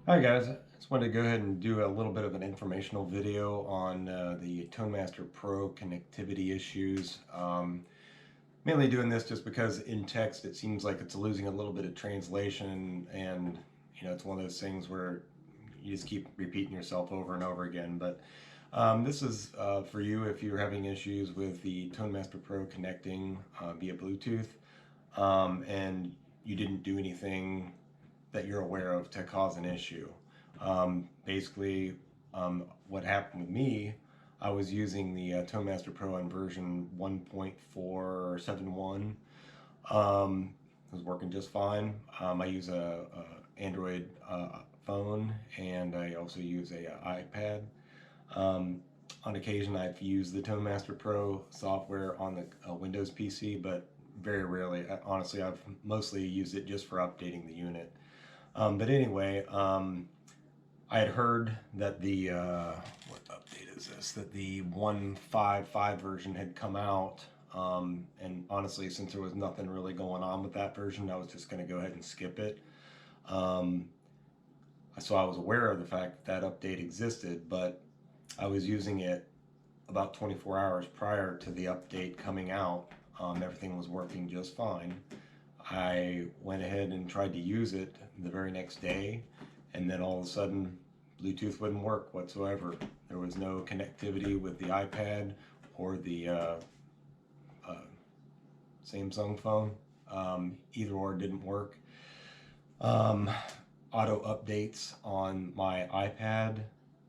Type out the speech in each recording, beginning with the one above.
Hi guys, I just wanted to go ahead and do a little bit of an informational video on the Tonemaster Pro connectivity issues. Mainly doing this just because in text it seems like it's losing a little bit of translation, and it's one of those things where you just keep repeating yourself over and over again. But this is for you if you're having issues with the Tonemaster Pro connecting via Bluetooth, and you didn't do anything that you're aware of to cause an issue. Basically, what happened with me, I was using the Tonemaster Pro in version 1.471. It was working just fine. I use a Android phone, and I also use a iPad. Um, on occasion, I've used the Tonemaster Pro software on the Windows PC, but very rarely. Honestly, I've mostly used it just for updating the unit. But anyway, I had heard that the what update is this? That the 1.5.5 version had come out, and honestly, since there was nothing really going on with that version, I was just going to go ahead and skip it. Um, so I was aware of the fact that that update existed, but I was using it about 24 hours prior to the update coming out. Everything was working just fine. I went ahead and tried to use it the very next day, and then all of a sudden, Bluetooth wouldn't work whatsoever. There was no connectivity with the iPad or the uh, Samsung phone. Either or didn't work. Um, Auto updates on my iPad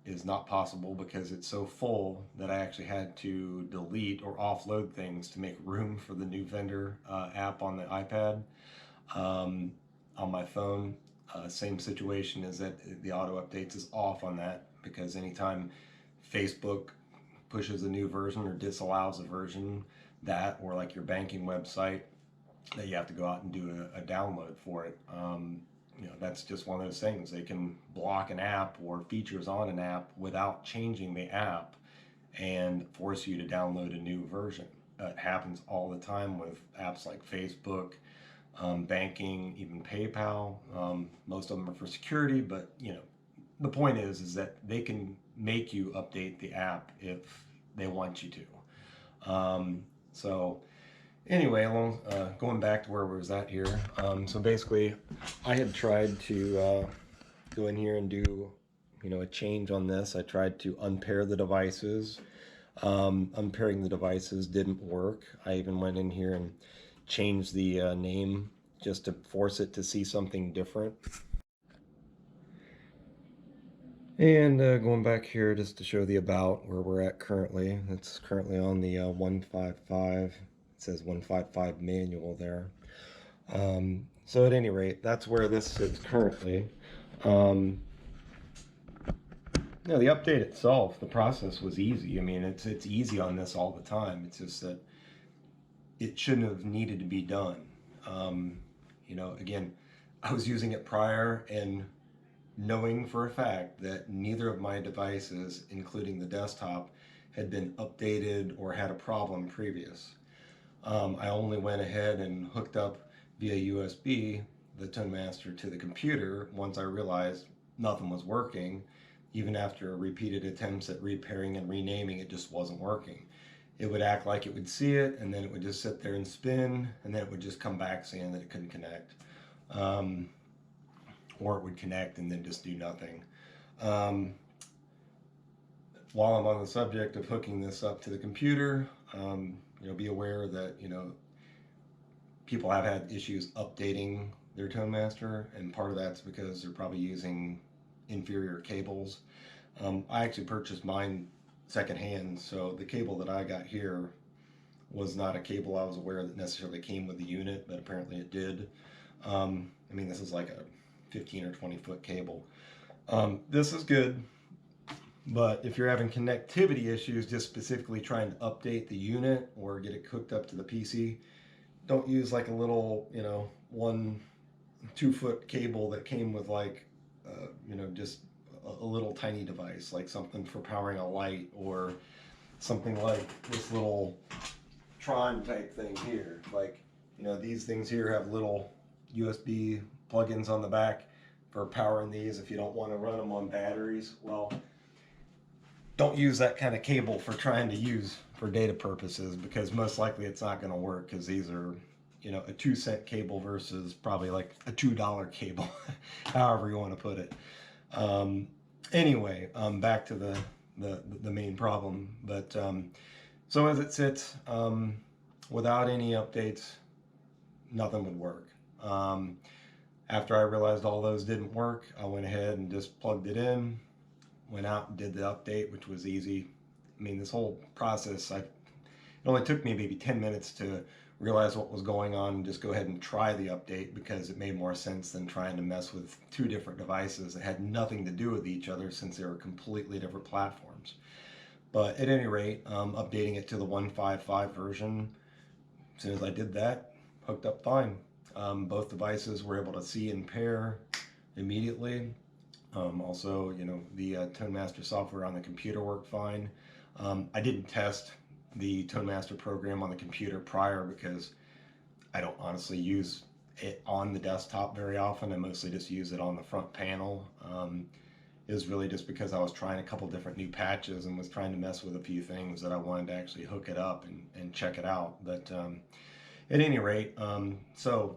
is not possible because it's so full that I actually had to delete or offload things to make room for the new Fender app on the iPad. Um, on my phone, same situation is that the auto updates is off on that because anytime Facebook pushes a new version or disallows a version, that or like your banking website, that you have to go out and do a download for it. That's just one of those things. They can block an app or features on an app without changing the app and force you to download a new version. It happens all the time with apps like Facebook, banking, even PayPal. Most of them are for security, but the point is that they can make you update the app if they want you to. So anyway, going back to where we was at here. So basically, I had tried to go in here and do a change on this. I tried to unpair the devices. Unpairing the devices didn't work. I even went in here and changed the name just to force it to see something different. And going back here just to show the about where we're at currently. It's currently on the 155. It says 155 manual there. So at any rate, that's where this sits currently. Um, the update itself, the process was easy. I mean, it's easy on this all the time. It's just that it shouldn't have needed to be done. Again, I was using it prior and knowing for a fact that neither of my devices, including the desktop, had been updated or had a problem previous. I only went ahead and hooked up via USB the Tonemaster to the computer once I realized nothing was working. Even after repeated attempts at repairing and renaming, it just wasn't working. It would act like it would see it, and then it would just sit there and spin, and then it would just come back saying that it couldn't connect. Um, or it would connect and then just do nothing. Um, while I'm on the subject of hooking this up to the computer, be aware that people have had issues updating their Tonemaster, and part of that's because they're probably using inferior cables. I actually purchased mine secondhand, so the cable that I got here was not a cable I was aware that necessarily came with the unit, but apparently it did. This is like a 15 or 20-foot cable. This is good, but if you're having connectivity issues, just specifically trying to update the unit or get it hooked up to the PC, don't use like a little, 1 2 foot cable that came with like, just a little tiny device, like something for powering a light or something like this little Tron type thing here. Like, these things here have little USB plugins on the back. for powering these if you don't want to run them on batteries. Well, don't use that kind of cable for trying to use for data purposes, because most likely it's not going to work, because these are, you know, a 2 cent cable versus probably like a $2 cable, however you want to put it. Um, anyway, back to the main problem. But so as it sits, without any updates, nothing would work. After I realized all those didn't work, I went ahead and just plugged it in, went out and did the update, which was easy. I mean, this whole process, it only took me maybe 10 minutes to realize what was going on and just go ahead and try the update, because it made more sense than trying to mess with two different devices that had nothing to do with each other, since they were completely different platforms. But at any rate, updating it to the 1.5.5 version, as soon as I did that, hooked up fine. Both devices were able to see and pair immediately. Also, you know, the Tonemaster software on the computer worked fine. I didn't test the Tonemaster program on the computer prior, because I don't honestly use it on the desktop very often. I mostly just use it on the front panel. It was really just because I was trying a couple different new patches and was trying to mess with a few things that I wanted to actually hook it up and check it out. But at any rate, Doug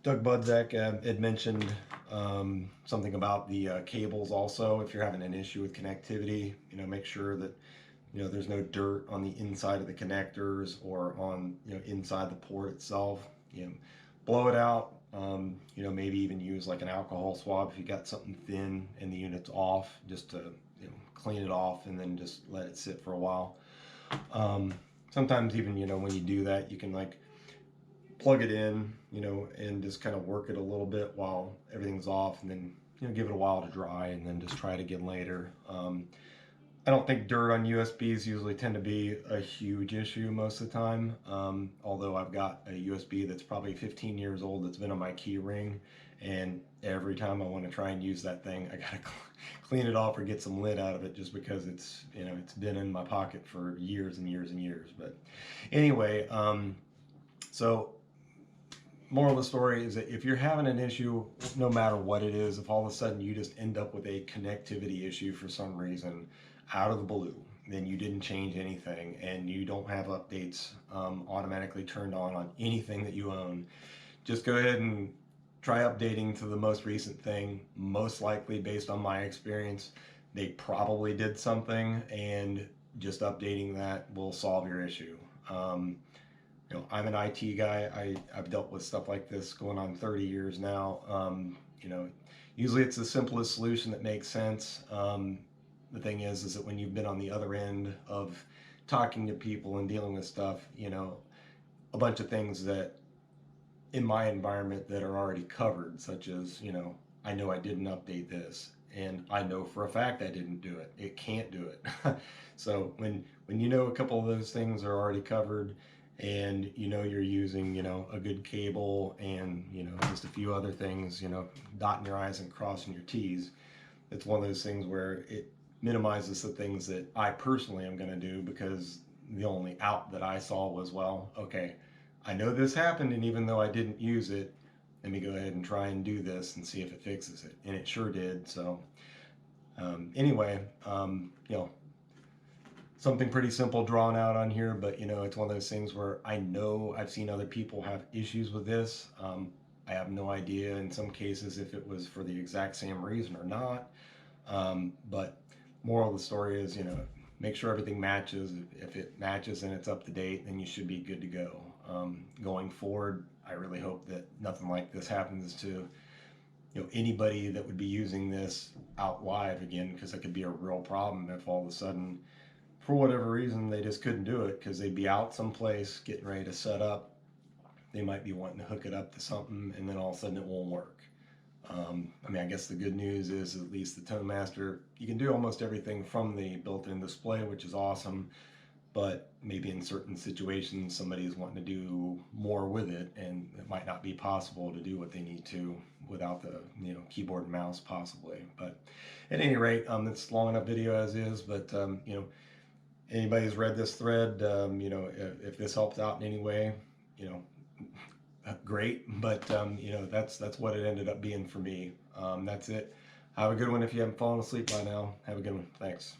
Budzak had mentioned something about the cables also. If you're having an issue with connectivity, you know, make sure that, you know, there's no dirt on the inside of the connectors or on, you know, inside the port itself. You know, blow it out. You know, maybe even use like an alcohol swab if you got something thin and the unit's off, just to, you know, clean it off and then just let it sit for a while. Sometimes even, you know, when you do that, you can like plug it in, you know, and just kind of work it a little bit while everything's off, and then, you know, give it a while to dry, and then just try it again later. I don't think dirt on USBs usually tend to be a huge issue most of the time. Although I've got a USB that's probably 15 years old that's been on my key ring, and every time I want to try and use that thing, I gotta clean it off or get some lid out of it, just because it's, you know, it's been in my pocket for years and years and years. But anyway, so moral of the story is that if you're having an issue, no matter what it is, if all of a sudden you just end up with a connectivity issue for some reason out of the blue, then you didn't change anything and you don't have updates automatically turned on anything that you own, just go ahead and try updating to the most recent thing. Most likely, based on my experience, they probably did something, and just updating that will solve your issue. You know, I'm an IT guy. I've dealt with stuff like this going on 30 years now. You know, usually it's the simplest solution that makes sense. The thing is that when you've been on the other end of talking to people and dealing with stuff, you know, a bunch of things that in my environment that are already covered, such as, you know I didn't update this, and I know for a fact I didn't do it. It can't do it. So when you know a couple of those things are already covered, and you know you're using, you know, a good cable and, you know, just a few other things, you know, dotting your I's and crossing your T's, it's one of those things where it minimizes the things that I personally am going to do, because the only out that I saw was, well, okay, I know this happened, and even though I didn't use it, let me go ahead and try and do this and see if it fixes it. And it sure did. So anyway, you know, something pretty simple drawn out on here, but, you know, it's one of those things where I know I've seen other people have issues with this. I have no idea in some cases if it was for the exact same reason or not. But moral of the story is, you know, make sure everything matches. If it matches and it's up to date, then you should be good to go. Going forward, I really hope that nothing like this happens to, you know, anybody that would be using this out live again, because it could be a real problem if all of a sudden, for whatever reason, they just couldn't do it because they'd be out someplace getting ready to set up. They might be wanting to hook it up to something, and then all of a sudden it won't work. I mean, I guess the good news is at least the Tonemaster, you can do almost everything from the built-in display, which is awesome. But maybe in certain situations, somebody is wanting to do more with it, and it might not be possible to do what they need to without the, you know, keyboard and mouse possibly. But at any rate, it's long enough video as is. But you know, anybody who's read this thread, you know, if this helps out in any way, you know, great, but you know, that's what it ended up being for me. That's it. Have a good one. If you haven't fallen asleep by now, have a good one. Thanks.